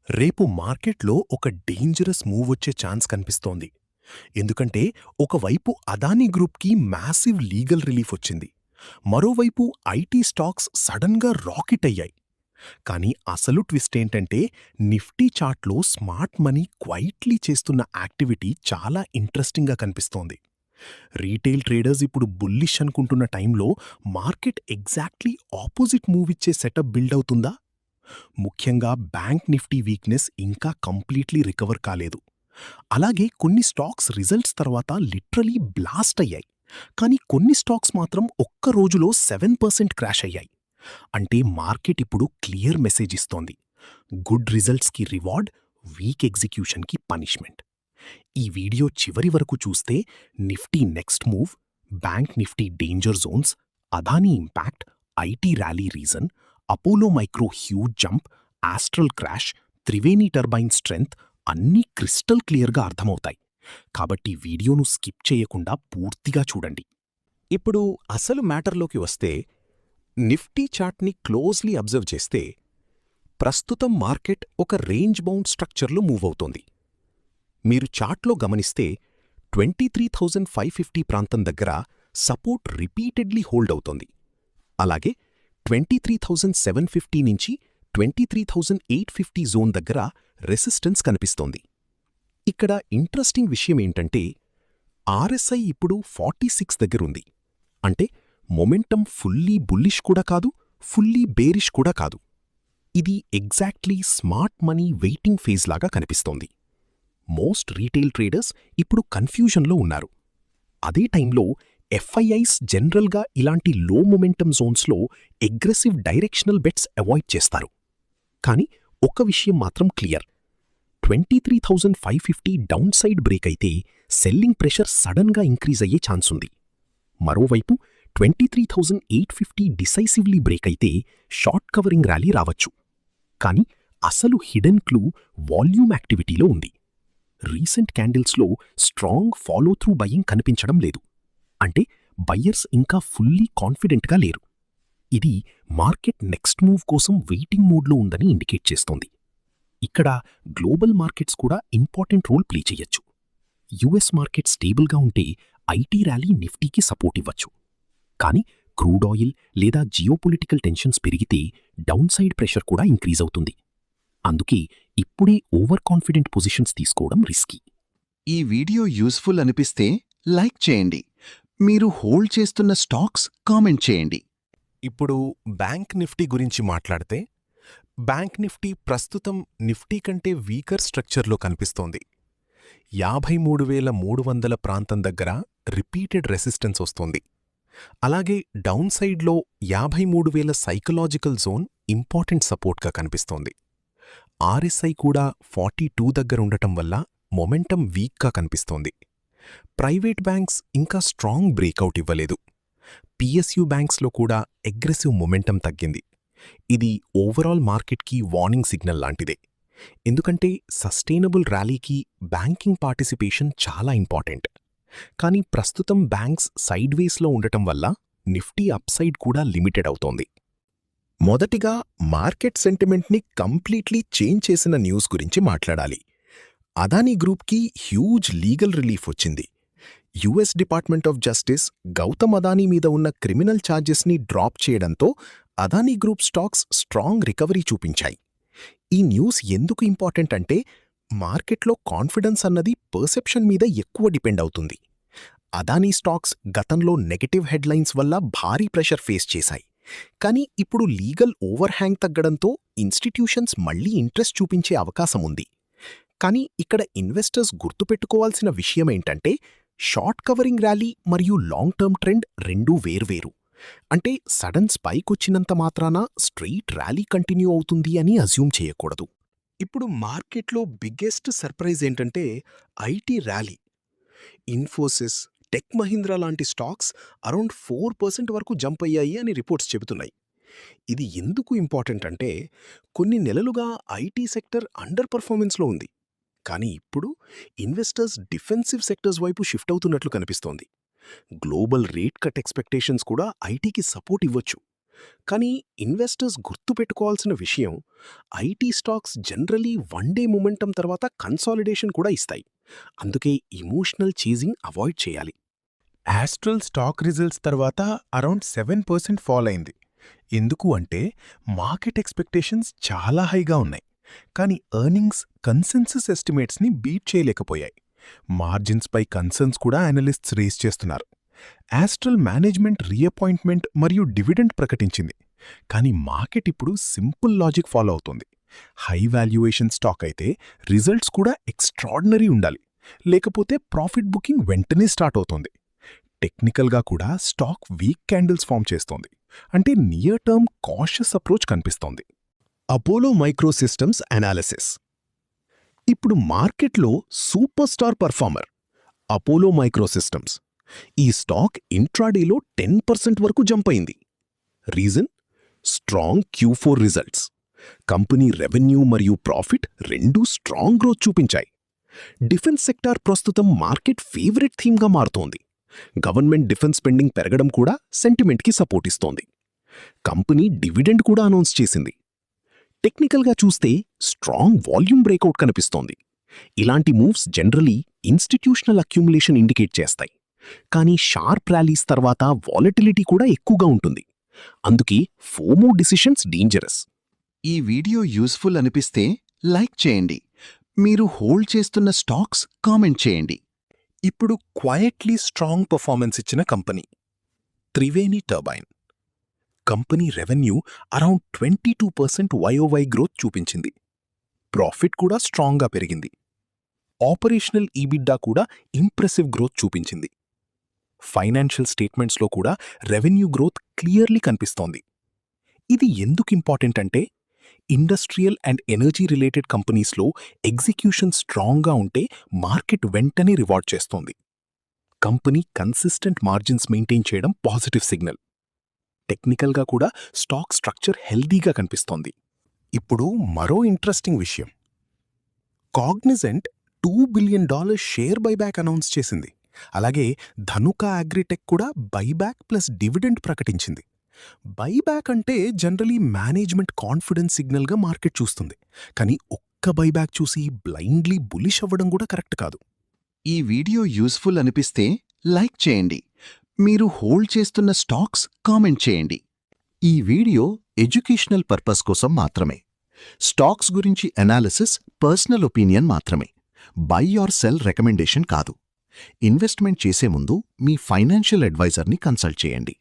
రేపు మార్కెట్లో ఒక డేంజరస్ మూవ్ వచ్చే ఛాన్స్ కనిపిస్తోంది. ఎందుకంటే ఒకవైపు అదానీ గ్రూప్కి మ్యాసివ్ లీగల్ రిలీఫ్ వచ్చింది. మరోవైపు ఐటీ స్టాక్స్ సడన్గా రాకెట్ అయ్యాయి. కానీ అసలు ట్విస్ట్ ఏంటంటే నిఫ్టీ చార్ట్లో స్మార్ట్ మనీ క్వైట్లీ చేస్తున్న యాక్టివిటీ చాలా ఇంట్రెస్టింగ్గా కనిపిస్తోంది. రీటైల్ ట్రేడర్స్ ఇప్పుడు బుల్లిష్ అనుకుంటున్న టైంలో మార్కెట్ ఎగ్జాక్ట్లీ ఆపోజిట్ మూవ్ ఇచ్చే సెటప్ బిల్డ్ అవుతుందా? ముఖ్యంగా బ్యాంక్ నిఫ్టీ వీక్నెస్ ఇంకా కంప్లీట్లీ రికవర్ కాలేదు. అలాగే కొన్ని స్టాక్స్ రిజల్ట్స్ తర్వాత లిటరలీ బ్లాస్ట్ అయ్యాయి. కానీ కొన్ని స్టాక్స్ మాత్రం ఒక్క రోజులో 7% క్రాష్ అయ్యాయి. అంటే మార్కెట్ ఇప్పుడు క్లియర్ మెసేజ్ ఇస్తోంది: గుడ్ రిజల్ట్స్కి రివార్డ్, వీక్ ఎగ్జిక్యూషన్కి పనిష్మెంట్. ఈ వీడియో చివరి వరకు చూస్తే Nifty next move, bank Nifty danger zones, Adani impact, IT rally reason, Apollo Micro huge jump, Astral crash, Triveni turbine strength అన్నీ క్రిస్టల్ క్లియర్గా అర్థమవుతాయి. కాబట్టి వీడియోను స్కిప్ చేయకుండా పూర్తిగా చూడండి. ఇప్పుడు అసలు మ్యాటర్లోకి వస్తే, నిఫ్టీ చార్ట్ని క్లోజ్లీ అబ్జర్వ్ చేస్తే ప్రస్తుతం మార్కెట్ ఒక రేంజ్ బౌండ్ స్ట్రక్చర్లో మూవ్ అవుతోంది. మీరు చార్ట్లో గమనిస్తే 23,550 ప్రాంతం దగ్గర సపోర్ట్ రిపీటెడ్లీ హోల్డ్ అవుతోంది. అలాగే 23,750 నుంచి 23,850 జోన్ దగ్గర రెసిస్టెన్స్ కనిపిస్తోంది. ఇక్కడ ఇంట్రెస్టింగ్ విషయమేంటంటే ఆర్ఎస్ఐ ఇప్పుడు 46 దగ్గరుంది. అంటే మొమెంటం ఫుల్లీ బుల్లిష్ కూడా కాదు, ఫుల్లీ బేరిష్ కూడా కాదు. ఇది exactly smart money waiting phase లాగా కనిపిస్తోంది. మోస్ట్ రీటైల్ ట్రేడర్స్ ఇప్పుడు కన్ఫ్యూజన్లో ఉన్నారు. అదే టైంలో ఎఫ్ఐఐస్ జనరల్గా ఇలాంటి లో మొమెంటమ్ జోన్స్లో అగ్రెసివ్ డైరెక్షనల్ బెట్స్ అవాయిడ్ చేస్తారు. కానీ ఒక్క విషయం మాత్రం క్లియర్: 23,550 డౌన్ సైడ్ బ్రేక్ అయితే సెల్లింగ్ ప్రెషర్ సడన్గా ఇంక్రీజ్ అయ్యే ఛాన్స్ ఉంది. మరోవైపు 23,850 డిసైసివ్లీ బ్రేక్ అయితే షార్ట్ కవరింగ్ ర్యాలీ రావచ్చు. కానీ అసలు హిడెన్ క్లూ వాల్యూమ్ యాక్టివిటీలో ఉంది. రీసెంట్ క్యాండిల్స్లో స్ట్రాంగ్ ఫాలో త్రూ బయింగ్ కనిపించడం లేదు. అంటే బయ్యర్స్ ఇంకా ఫుల్లీ కాన్ఫిడెంట్గా లేరు. ఇది మార్కెట్ నెక్స్ట్ మూవ్ కోసం వెయిటింగ్ మూడ్లో ఉందని ఇండికేట్ చేస్తోంది. ఇక్కడ గ్లోబల్ మార్కెట్స్ కూడా ఇంపార్టెంట్ రోల్ ప్లే చేయొచ్చు. యుఎస్ మార్కెట్ స్టేబుల్గా ఉంటే ఐటీ ర్యాలీ నిఫ్టీకి సపోర్ట్ ఇవ్వచ్చు. కానీ క్రూడ్ ఆయిల్ లేదా జియోపొలిటికల్ టెన్షన్స్ పెరిగితే డౌన్ సైడ్ ప్రెషర్ కూడా ఇంక్రీజ్ అవుతుంది. అందుకే ఇప్పుడే ఓవర్ కాన్ఫిడెంట్ పొజిషన్స్ తీసుకోవడం రిస్కీ. ఈ వీడియో యూస్ఫుల్ అనిపిస్తే లైక్ చేయండి. మీరు హోల్డ్ చేస్తున్న స్టాక్స్ కామెంట్ చేయండి. ఇప్పుడు బ్యాంక్ నిఫ్టీ గురించి మాట్లాడితే, బ్యాంక్ నిఫ్టీ ప్రస్తుతం నిఫ్టీ కంటే వీకర్ స్ట్రక్చర్లో కనిపిస్తోంది. 53,300 ప్రాంతం దగ్గర రిపీటెడ్ రెసిస్టెన్స్ వస్తోంది. అలాగే డౌన్ సైడ్లో 53,000 సైకలాజికల్ జోన్ ఇంపార్టెంట్ సపోర్ట్గా కనిపిస్తోంది. ఆర్ఎస్ఐ కూడా 42 దగ్గరుండటం వల్ల మొమెంటం వీక్గా కనిపిస్తోంది. ప్రైవేట్ బ్యాంక్స్ ఇంకా స్ట్రాంగ్ బ్రేకౌట్ ఇవ్వలేదు. పిఎస్యు బ్యాంక్స్లో కూడా అగ్రెసివ్ మొమెంటం తగ్గింది. ఇది ఓవరాల్ మార్కెట్కి వార్నింగ్ సిగ్నల్ లాంటిదే. ఎందుకంటే సస్టైనబుల్ ర్యాలీకి బ్యాంకింగ్ పార్టిసిపేషన్ చాలా ఇంపార్టెంట్. కానీ ప్రస్తుతం బ్యాంక్స్ సైడ్వేస్లో ఉండటం వల్ల నిఫ్టీ అప్సైడ్ కూడా లిమిటెడ్ అవుతోంది. మొదటిగా మార్కెట్ సెంటిమెంట్ని కంప్లీట్లీ చేంజ్ చేసిన న్యూస్ గురించి మాట్లాడాలి. అదానీ గ్రూప్కి హ్యూజ్ లీగల్ రిలీఫ్ వచ్చింది. US department of justice Gautam Adani మీద ఉన్న క్రిమినల్ ఛార్జెస్ని డ్రాప్ చేయడంతో Adani group stocks strong recovery చూపించాయి. ఈ న్యూస్ ఎందుకు ఇంపార్టెంట్ అంటే మార్కెట్లో కాన్ఫిడెన్స్ అన్నది పర్సెప్షన్ మీద ఎక్కువ డిపెండ్ అవుతుంది. అదానీ స్టాక్స్ గతంలో నెగటివ్ హెడ్లైన్స్ వల్ల భారీ ప్రెషర్ ఫేస్ చేశాయి. కానీ ఇప్పుడు లీగల్ ఓవర్ హ్యాంగ్ తగ్గడంతో ఇన్స్టిట్యూషన్స్ మళ్లీ ఇంట్రెస్ట్ చూపించే అవకాశం ఉంది. కానీ ఇక్కడ ఇన్వెస్టర్స్ గుర్తుపెట్టుకోవాల్సిన విషయమేంటంటే షార్ట్ కవరింగ్ ర్యాలీ మరియు లాంగ్ టర్మ్ ట్రెండ్ రెండూ వేర్వేరు. అంటే సడన్ స్పైక్ వచ్చినంత మాత్రాన స్ట్రెయిట్ ర్యాలీ కంటిన్యూ అవుతుంది అని అజ్యూమ్ చేయకూడదు. ఇప్పుడు మార్కెట్లో బిగ్గెస్ట్ సర్ప్రైజ్ ఏంటంటే IT rally. Infosys, tech Mahindra లాంటి స్టాక్స్ అరౌండ్ 4% వరకు జంప్ అయ్యాయి అని రిపోర్ట్స్ చెబుతున్నాయి. ఇది ఎందుకు ఇంపార్టెంట్ అంటే కొన్ని నెలలుగా ఐటీ సెక్టర్ అండర్ పర్ఫార్మెన్స్లో ఉంది. కానీ ఇప్పుడు ఇన్వెస్టర్స్ డిఫెన్సివ్ సెక్టర్స్ వైపు షిఫ్ట్ అవుతున్నట్లు కనిపిస్తోంది. గ్లోబల్ రేట్ కట్ ఎక్స్పెక్టేషన్స్ కూడా ఐటీకి సపోర్ట్ ఇవ్వచ్చు. కానీ ఇన్వెస్టర్స్ గుర్తుపెట్టుకోవాల్సిన విషయం, IT stocks generally one day momentum తర్వాత కన్సాలిడేషన్ కూడా ఇస్తాయి. అందుకే ఇమోషనల్ చేజింగ్ అవాయిడ్ చేయాలి. యాస్ట్రల్ స్టాక్ రిజల్ట్స్ తర్వాత అరౌండ్ 7% ఫాల్ అయింది. ఎందుకు అంటే మార్కెట్ ఎక్స్పెక్టేషన్స్ చాలా హైగా ఉన్నాయి, కానీ ఎర్నింగ్స్ కన్సెన్సస్ ఎస్టిమేట్స్ని బీట్ చేయలేకపోయాయి. మార్జిన్స్పై కన్సర్న్స్ కూడా అనలిస్ట్స్ రేస్ చేస్తున్నారు. యాస్ట్రల్ మేనేజ్మెంట్ రీఅపాయింట్మెంట్ మరియు డివిడెండ్ ప్రకటించింది, కానీ మార్కెట్ ఇప్పుడు సింపుల్ లాజిక్ ఫాలో అవుతుంది. హై వాల్యుయేషన్ స్టాక్ అయితే రిజల్ట్స్ కూడా ఎక్స్ట్రార్డినరీ ఉండాలి, లేకపోతే ప్రాఫిట్ బుకింగ్ వెంటనే స్టార్ట్ అవుతుంది. టెక్నికల్గా కూడా స్టాక్ వీక్ క్యాండిల్స్ ఫామ్ చేస్తోంది, అంటే నియర్ టర్మ్ కాషియస్ అప్రోచ్ కనిపిస్తోంది. అపోలో మైక్రోసిస్టమ్స్ అనాలిసిస్. ఇప్పుడు మార్కెట్లో super star performer Apollo Microsystems. ఈ స్టాక్ ఇంట్రాడేలో 10% వరకు జంప్ అయింది. Reason? Strong Q4 results. Company revenue మరియు ప్రాఫిట్ రెండూ స్ట్రాంగ్ గ్రోత్ చూపించాయి. డిఫెన్స్ సెక్టార్ ప్రస్తుతం మార్కెట్ ఫేవరెట్ థీమ్గా మారుతోంది. గవర్నమెంట్ డిఫెన్స్ స్పెండింగ్ పెరగడం కూడా సెంటిమెంట్కి సపోర్ట్ ఇస్తోంది. కంపెనీ డివిడెండ్ కూడా అనౌన్స్ చేసింది. టెక్నికల్గా చూస్తే స్ట్రాంగ్ వాల్యూమ్ బ్రేకౌట్ కనిపిస్తోంది. ఇలాంటి moves generally institutional accumulation indicate చేస్తాయి, కానీ షార్ప్ ర్యాలీస్ తర్వాత వాలటిలిటీ కూడా ఎక్కువగా ఉంటుంది. అందుకే ఫోమో డిసిషన్స్ డేంజరస్. ఈ వీడియో యూస్ఫుల్ అనిపిస్తే లైక్ చేయండి. మీరు హోల్డ్ చేస్తున్న స్టాక్స్ కామెంట్ చేయండి. ఇప్పుడు క్వయట్లీ స్ట్రాంగ్ పర్ఫార్మెన్స్ ఇచ్చిన company Triveni turbine. Company revenue around 22% YOY growth చూపించింది. ప్రాఫిట్ కూడా స్ట్రాంగ్గా పెరిగింది. ఆపరేషనల్ ఈబిడ్డా కూడా ఇంప్రెసివ్ గ్రోత్ చూపించింది. ఫైనాన్షియల్ స్టేట్మెంట్స్లో కూడా రెవెన్యూ గ్రోత్ క్లియర్లీ కనిపిస్తోంది. ఇది ఎందుకు ఇంపార్టెంట్ అంటే, ఇండస్ట్రియల్ అండ్ ఎనర్జీ రిలేటెడ్ కంపెనీస్లో ఎగ్జిక్యూషన్ స్ట్రాంగ్గా ఉంటే మార్కెట్ వెంటనే రివార్డ్ చేస్తోంది. కంపెనీ కన్సిస్టెంట్ మార్జిన్స్ మెయింటైన్ చేయడం పాజిటివ్ సిగ్నల్. టెక్నికల్గా కూడా స్టాక్ స్ట్రక్చర్ హెల్దీగా కనిపిస్తోంది. ఇప్పుడు మరో ఇంట్రెస్టింగ్ విషయం, Cognizant $2 billion share buyback announce చేసింది. అలాగే ధనుకా అగ్రిటెక్ కూడా బైబ్యాక్ ప్లస్ డివిడెండ్ ప్రకటించింది. బైబ్యాక్ అంటే జనరలీ మేనేజ్మెంట్ కాన్ఫిడెన్స్ సిగ్నల్గా మార్కెట్ చూస్తుంది, కానీ ఒక్క బైబ్యాక్ చూసి బ్లైండ్లీ బులిష్ అవ్వడం కూడా కరెక్ట్ కాదు. ఈ వీడియో యూస్ఫుల్ అనిపిస్తే లైక్ చేయండి. మీరు హోల్డ్ చేస్తున్న స్టాక్స్ కామెంట్ చేయండి. ఈ వీడియో ఎడ్యుకేషనల్ పర్పస్ కోసం మాత్రమే. స్టాక్స్ గురించి అనాలిసిస్ పర్సనల్ ఒపీనియన్ మాత్రమే. బై ఆర్ సెల్ రికమెండేషన్ కాదు. ఇన్వెస్ట్మెంట్ చేసే ముందు మీ ఫైనాన్షియల్ అడ్వైజర్ని కన్సల్ట్ చేయండి.